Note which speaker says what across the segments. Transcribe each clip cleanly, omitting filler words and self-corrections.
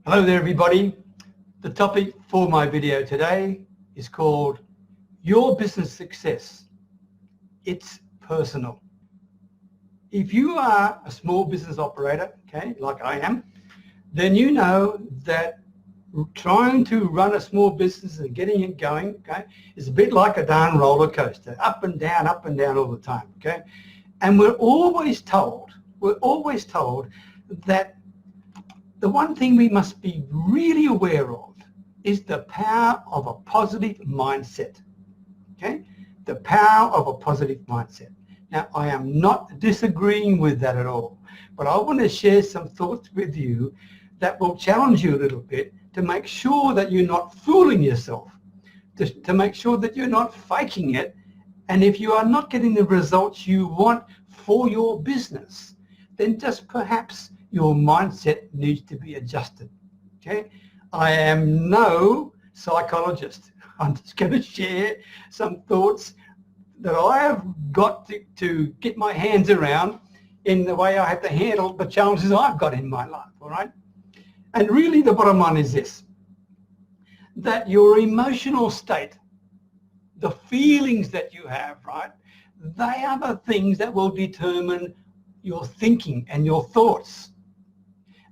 Speaker 1: Hello there everybody. The topic for my video today is called Your Business Success. It's personal. If you are a small business operator, okay, like I am, then you know that trying to run a small business and getting it going, okay, is a bit like a darn roller coaster, up and down all the time, okay? And we're always told that the one thing we must be really aware of is the power of a positive mindset, okay? The power of a positive mindset. Now, I am not disagreeing with that at all, but I want to share some thoughts with you that will challenge you a little bit to make sure that you're not fooling yourself, to make sure that you're not faking it, and if you are not getting the results you want for your business, then just perhaps your mindset needs to be adjusted, okay? I am no psychologist. I'm just going to share some thoughts that I have got to get my hands around in the way I have to handle the challenges I've got in my life, all right? And really the bottom line is this, that your emotional state, the feelings that you have, right, they are the things that will determine your thinking and your thoughts.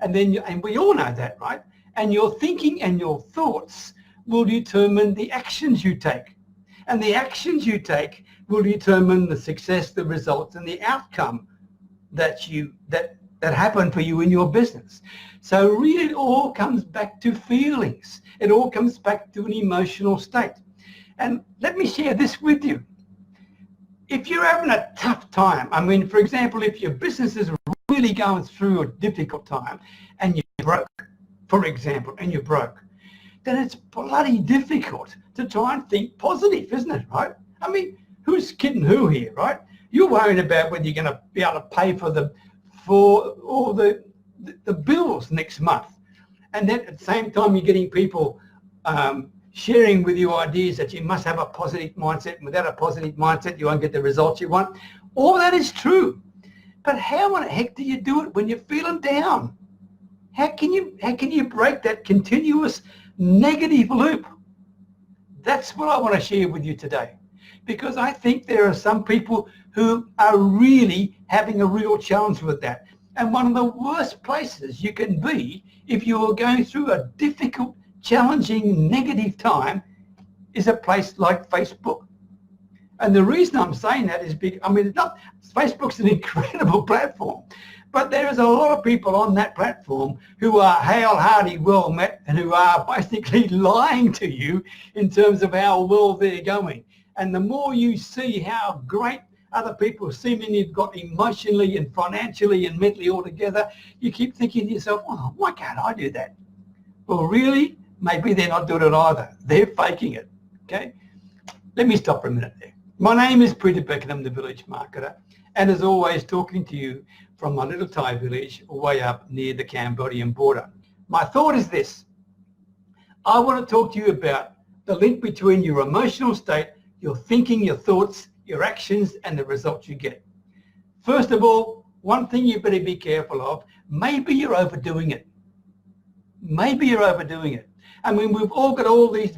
Speaker 1: And we all know that, right? And your thinking and your thoughts will determine the actions you take. And the actions you take will determine the success, the results, and the outcome that happen for you in your business. So really it all comes back to feelings. It all comes back to an emotional state. And let me share this with you. If you're having a tough time, I mean, for example, if your business is really going through a difficult time and you're broke, for example, and you're broke, then it's bloody difficult to try and think positive, isn't it, right? I mean, who's kidding who here, right? You're worrying about whether you're going to be able to pay for all the bills next month. And then at the same time, you're getting people sharing with you ideas that you must have a positive mindset, and without a positive mindset, you won't get the results you want. All that is true. But how in the heck do you do it when you're feeling down? How can you break that continuous negative loop? That's what I want to share with you today, because I think there are some people who are really having a real challenge with that. And one of the worst places you can be if you're going through a difficult, challenging, negative time is a place like Facebook. And the reason I'm saying that is because, I mean, Facebook's an incredible platform, but there is a lot of people on that platform who are hale, hearty, well met, and who are basically lying to you in terms of how well they're going. And the more you see how great other people seemingly have got emotionally and financially and mentally all together, you keep thinking to yourself, oh, why can't I do that? Well, really, maybe they're not doing it either. They're faking it, okay? Let me stop for a minute there. My name is Beckenham, the village marketer, and as always, talking to you from my little Thai village way up near the Cambodian border. My thought is this. I want to talk to you about the link between your emotional state, your thinking, your thoughts, your actions, and the results you get. First of all, one thing you better be careful of, maybe you're overdoing it. Maybe you're overdoing it. I mean, we've all got all these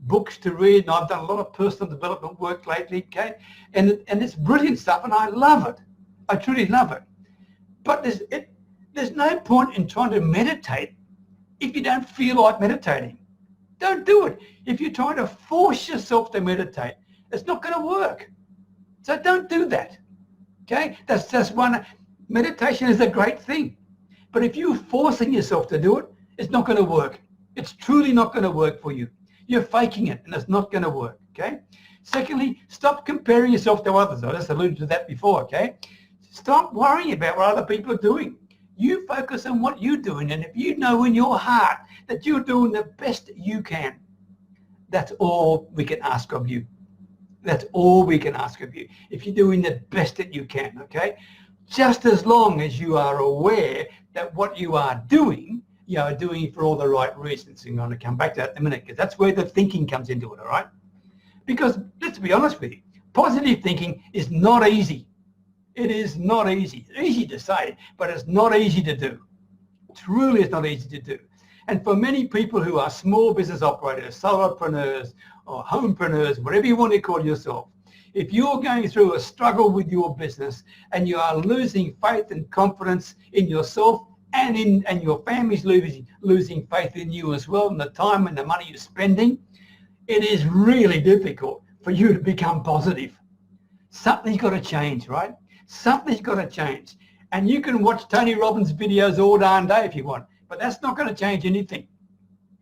Speaker 1: books to read, and I've done a lot of personal development work lately, okay? And it's brilliant stuff, and I love it. I truly love it. But there's no point in trying to meditate if you don't feel like meditating. Don't do it. If you're trying to force yourself to meditate, it's not going to work. So don't do that, okay? That's just one. Meditation is a great thing. But if you're forcing yourself to do it, it's not going to work. It's truly not going to work for you. You're faking it, and it's not going to work, okay? Secondly, stop comparing yourself to others. I just alluded to that before, okay? Stop worrying about what other people are doing. You focus on what you're doing, and if you know in your heart that you're doing the best you can, that's all we can ask of you. That's all we can ask of you. If you're doing the best that you can, okay? Just as long as you are aware that what you are doing for all the right reasons. I'm going to come back to that in a minute, because that's where the thinking comes into it, all right? Because let's be honest with you, positive thinking is not easy. It is not easy. It's easy to say, but it's not easy to do. Truly, it's not easy to do. And for many people who are small business operators, solopreneurs, or homepreneurs, whatever you want to call yourself, if you're going through a struggle with your business and you are losing faith and confidence in yourself and your family's losing faith in you as well, and the time and the money you're spending, it is really difficult for you to become positive. Something's got to change, right? Something's got to change. And you can watch Tony Robbins videos all darn day if you want, but that's not going to change anything.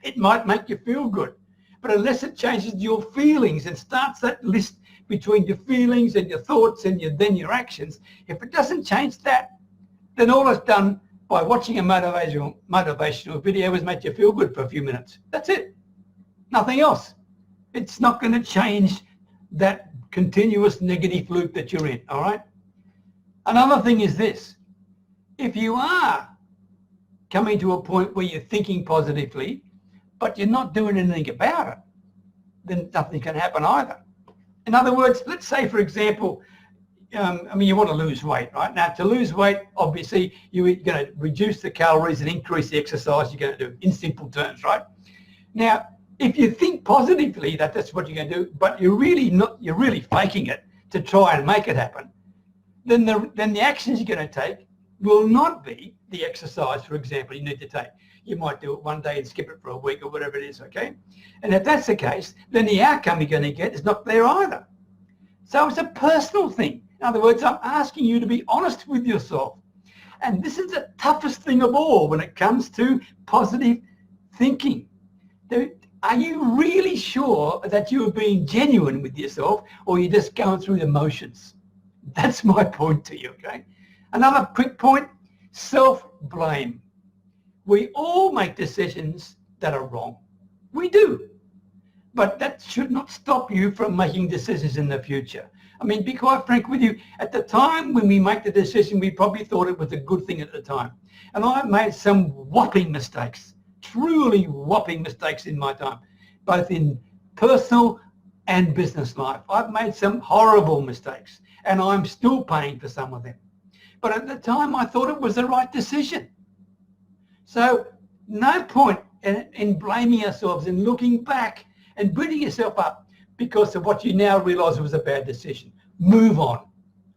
Speaker 1: It might make you feel good, but unless it changes your feelings and starts that list between your feelings and your thoughts and then your actions, if it doesn't change that, then all it's done by watching a motivational video is make you feel good for a few minutes. That's it. Nothing else. It's not going to change that continuous negative loop that you're in, all right? Another thing is this. If you are coming to a point where you're thinking positively, but you're not doing anything about it, then nothing can happen either. In other words, let's say, for example, you want to lose weight, right? Now, to lose weight, obviously, you're going to reduce the calories and increase the exercise you're going to do, in simple terms, right? Now, if you think positively that that's what you're going to do, but you're really faking it to try and make it happen, then the actions you're going to take will not be the exercise, for example, you need to take. You might do it one day and skip it for a week or whatever it is, okay? And if that's the case, then the outcome you're going to get is not there either. So it's a personal thing. In other words, I'm asking you to be honest with yourself. And this is the toughest thing of all when it comes to positive thinking. Are you really sure that you are being genuine with yourself, or you're just going through the motions? That's my point to you, okay? Another quick point, self-blame. We all make decisions that are wrong. We do. But that should not stop you from making decisions in the future. I mean, be quite frank with you, at the time when we make the decision, we probably thought it was a good thing at the time. And I've made some whopping mistakes, truly whopping mistakes in my time, both in personal and business life. I've made some horrible mistakes, and I'm still paying for some of them. But at the time, I thought it was the right decision. So no point in blaming ourselves and looking back and beating yourself up because of what you now realize was a bad decision. Move on.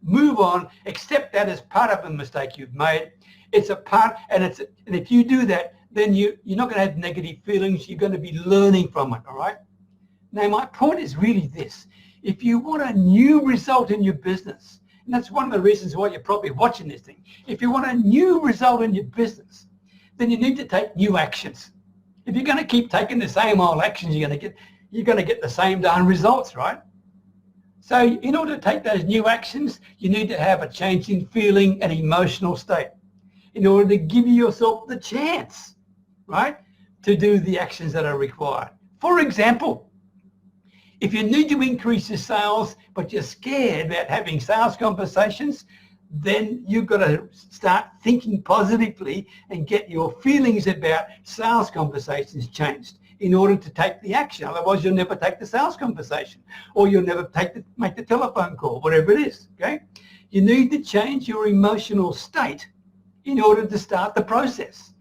Speaker 1: Move on. Accept that as part of a mistake you've made. It's a part, and if you do that, then you're not going to have negative feelings. You're going to be learning from it, all right? Now, my point is really this. If you want a new result in your business, and that's one of the reasons why you're probably watching this thing, if you want a new result in your business, then you need to take new actions. If you're going to keep taking the same old actions, you're going to get the same darn results, right? So in order to take those new actions, you need to have a change in feeling and emotional state in order to give yourself the chance, right, to do the actions that are required. For example, if you need to increase your sales, but you're scared about having sales conversations, then you've got to start thinking positively and get your feelings about sales conversations changed in order to take the action. Otherwise, you'll never take the sales conversation, or you'll never make the telephone call, whatever it is, okay? You need to change your emotional state in order to start the process.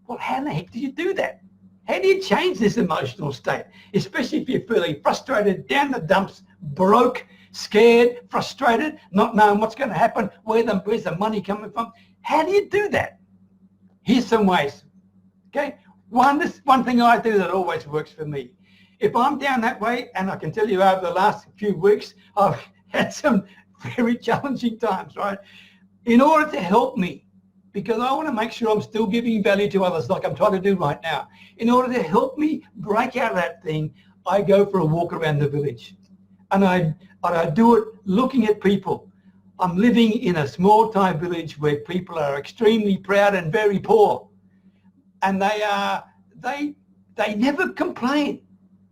Speaker 1: Well, how the heck do you do that? How do you change this emotional state, especially if you're feeling frustrated, down the dumps, broke, scared, frustrated, not knowing what's going to happen, where's the money coming from? How do you do that? Here's some ways, okay? One thing I do that always works for me. If I'm down that way, and I can tell you over the last few weeks, I've had some very challenging times, right? In order to help me, because I want to make sure I'm still giving value to others like I'm trying to do right now. In order to help me break out of that thing, I go for a walk around the village. And I do it looking at people. I'm living in a small time village where people are extremely proud and very poor. And they never complain,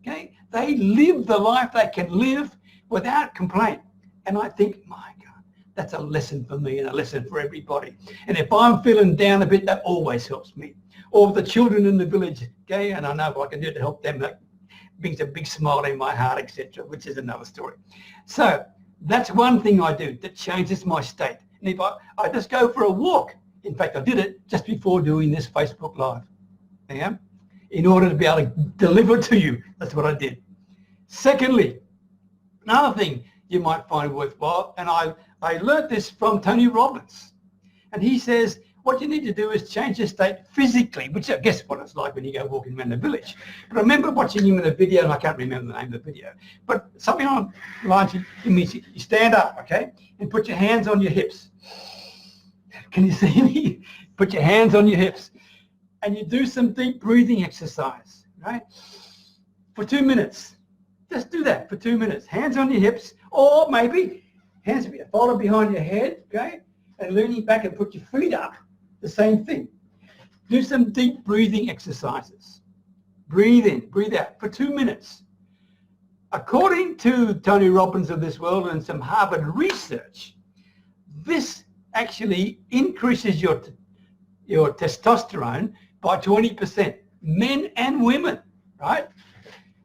Speaker 1: okay? They live the life they can live without complaint. And I think, my God, that's a lesson for me and a lesson for everybody. And if I'm feeling down a bit, that always helps me. Or the children in the village, okay? And I know what I can do to help them. That brings a big smile in my heart, etc., which is another story. So that's one thing I do that changes my state. And if I just go for a walk, in fact, I did it just before doing this Facebook Live. Yeah? in order to be able to deliver to you. That's what I did. Secondly, another thing you might find worthwhile, and I learned this from Tony Robbins, and he says what you need to do is change your state physically, which I guess what it's like when you go walking around the village. But I remember watching him in a video, and I can't remember the name of the video, but something on lines, it means you stand up, okay, and put your hands on your hips. Can you see me? Put your hands on your hips, and you do some deep breathing exercise, right? For 2 minutes. Just do that for 2 minutes. Hands on your hips, or maybe hands folded behind your head, okay, and leaning back and put your feet up. The same thing. Do some deep breathing exercises. Breathe in, breathe out for 2 minutes. According to Tony Robbins of this world and some Harvard research, this actually increases your testosterone by 20%, men and women, right?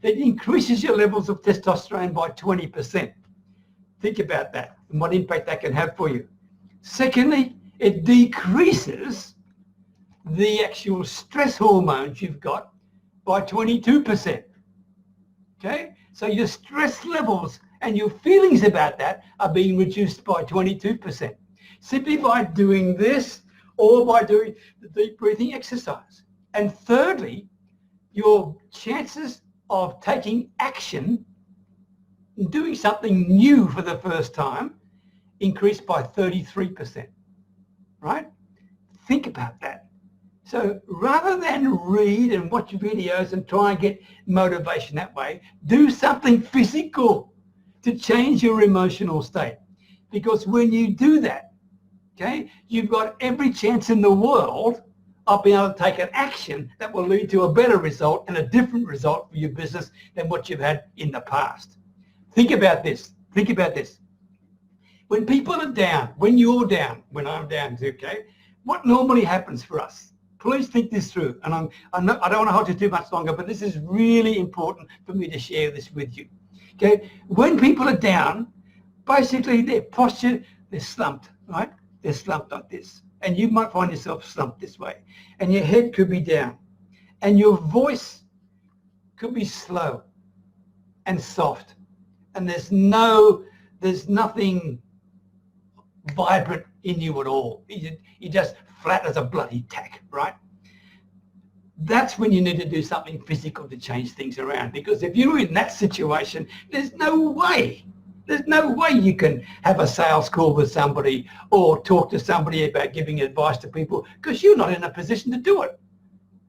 Speaker 1: It increases your levels of testosterone by 20%. Think about that and what impact that can have for you. Secondly, it decreases the actual stress hormones you've got by 22%. Okay? So your stress levels and your feelings about that are being reduced by 22%. Simply by doing this or by doing the deep breathing exercise. And thirdly, your chances of taking action and doing something new for the first time increased by 33%. Right? Think about that. So rather than read and watch videos and try and get motivation that way, do something physical to change your emotional state. Because when you do that, okay, you've got every chance in the world of being able to take an action that will lead to a better result and a different result for your business than what you've had in the past. Think about this. Think about this. When people are down, when you're down, when I'm down, okay, what normally happens for us? Please think this through. And I don't want to hold you too much longer, but this is really important for me to share this with you. Okay, when people are down, basically their posture, they're slumped, right? They're slumped like this. And you might find yourself slumped this way. And your head could be down. And your voice could be slow and soft. And there's nothing vibrant in you at all. You're just flat as a bloody tack, right? That's when you need to do something physical to change things around. Because if you're in that situation, there's no way you can have a sales call with somebody or talk to somebody about giving advice to people because you're not in a position to do it.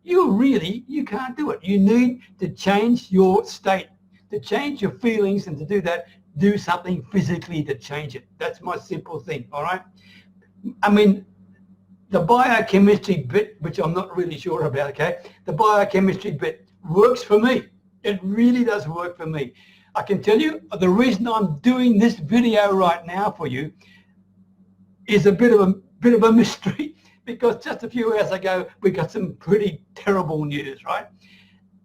Speaker 1: You can't do it. You need to change your state, to change your feelings, and to do that, do something physically to change it. That's my simple thing, all right? I mean, the biochemistry bit, which I'm not really sure about, okay? The biochemistry bit works for me. It really does work for me. I can tell you the reason I'm doing this video right now for you is a bit of a mystery because just a few hours ago we got some pretty terrible news, right?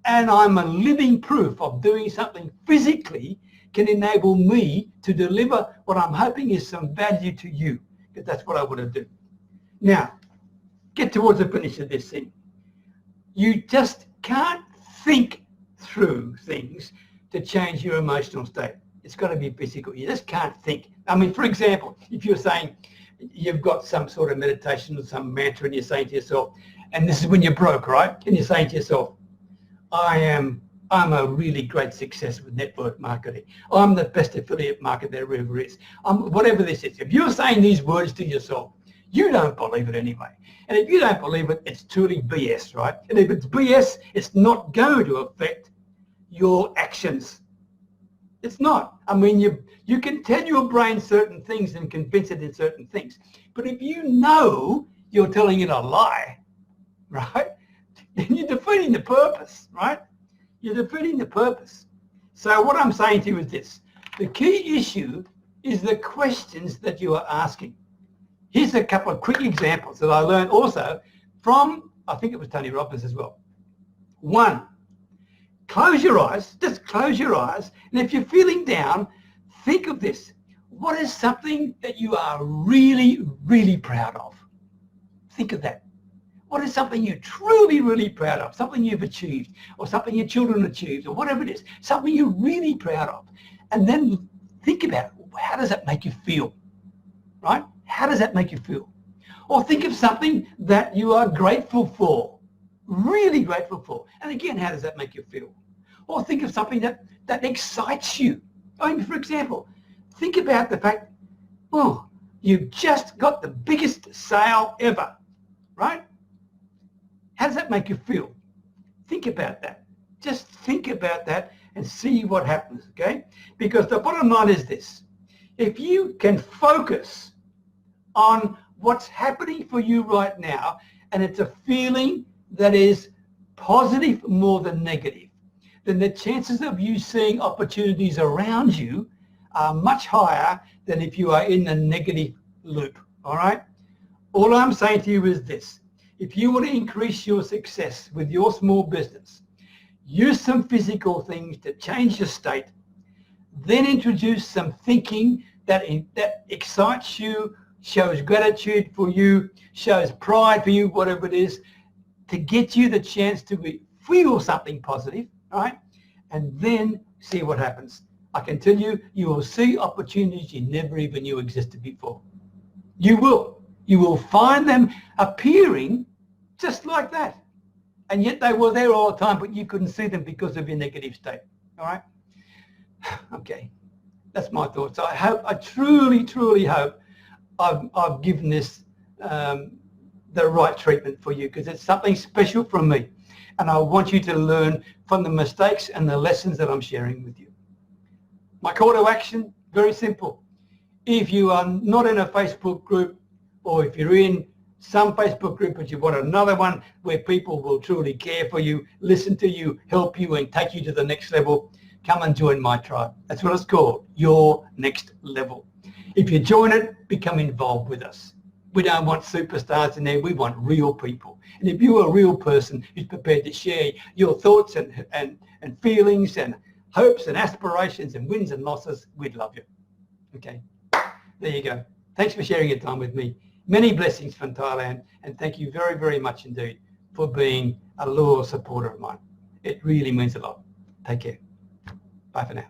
Speaker 1: And I'm a living proof of doing something physically can enable me to deliver what I'm hoping is some value to you, because that's what I want to do. Now, get towards the finish of this thing. You just can't think through things to change your emotional state. It's got to be physical. You just can't think. I mean, for example, if you're saying you've got some sort of meditation or some mantra and you're saying to yourself, and this is when you're broke, right? And you're saying to yourself, I'm a really great success with network marketing. I'm the best affiliate marketer there ever is. Whatever this is. If you're saying these words to yourself, you don't believe it anyway. And if you don't believe it, it's truly BS, right? And if it's BS, it's not going to affect your actions. It's not. I mean, you can tell your brain certain things and convince it in certain things. But if you know you're telling it a lie, right, then you're defeating the purpose, right? You're defeating the purpose. So what I'm saying to you is this. The key issue is the questions that you are asking. Here's a couple of quick examples that I learned also from, I think it was Tony Robbins as well. One, close your eyes, just close your eyes, and if you're feeling down, think of this. What is something that you are really, really proud of? Think of that. What is something you're truly, really proud of, something you've achieved, or something your children achieved, or whatever it is, something you're really proud of. And then think about it. How does that make you feel, right? How does that make you feel? Or think of something that you are grateful for, really grateful for. And again, how does that make you feel? Or think of something that excites you. I mean, for example, think about the fact, oh, you've just got the biggest sale ever, right? How does that make you feel? Think about that. Just think about that and see what happens, okay? Because the bottom line is this. If you can focus on what's happening for you right now, and it's a feeling that is positive more than negative, then the chances of you seeing opportunities around you are much higher than if you are in a negative loop, all right? All I'm saying to you is this. If you want to increase your success with your small business, use some physical things to change your state, then introduce some thinking that excites you, shows gratitude for you, shows pride for you, whatever it is, to get you the chance to feel something positive, right? And then see what happens. I can tell you, you will see opportunities you never even knew existed before. You will. You will find them appearing just like that. And yet they were there all the time, but you couldn't see them because of your negative state, all right? Okay, that's my thoughts. I truly, truly hope I've given this the right treatment for you, because it's something special from me. And I want you to learn from the mistakes and the lessons that I'm sharing with you. My call to action, very simple. If you are not in a Facebook group, or if you're in some Facebook group but you want another one where people will truly care for you, listen to you, help you, and take you to the next level, come and join my tribe. That's what it's called, Your Next Level. If you join it, become involved with us. We don't want superstars in there. We want real people. And if you're a real person who's prepared to share your thoughts and feelings and hopes and aspirations and wins and losses, we'd love you. Okay, there you go. Thanks for sharing your time with me. Many blessings from Thailand, and thank you very, very much indeed for being a loyal supporter of mine. It really means a lot. Take care. Bye for now.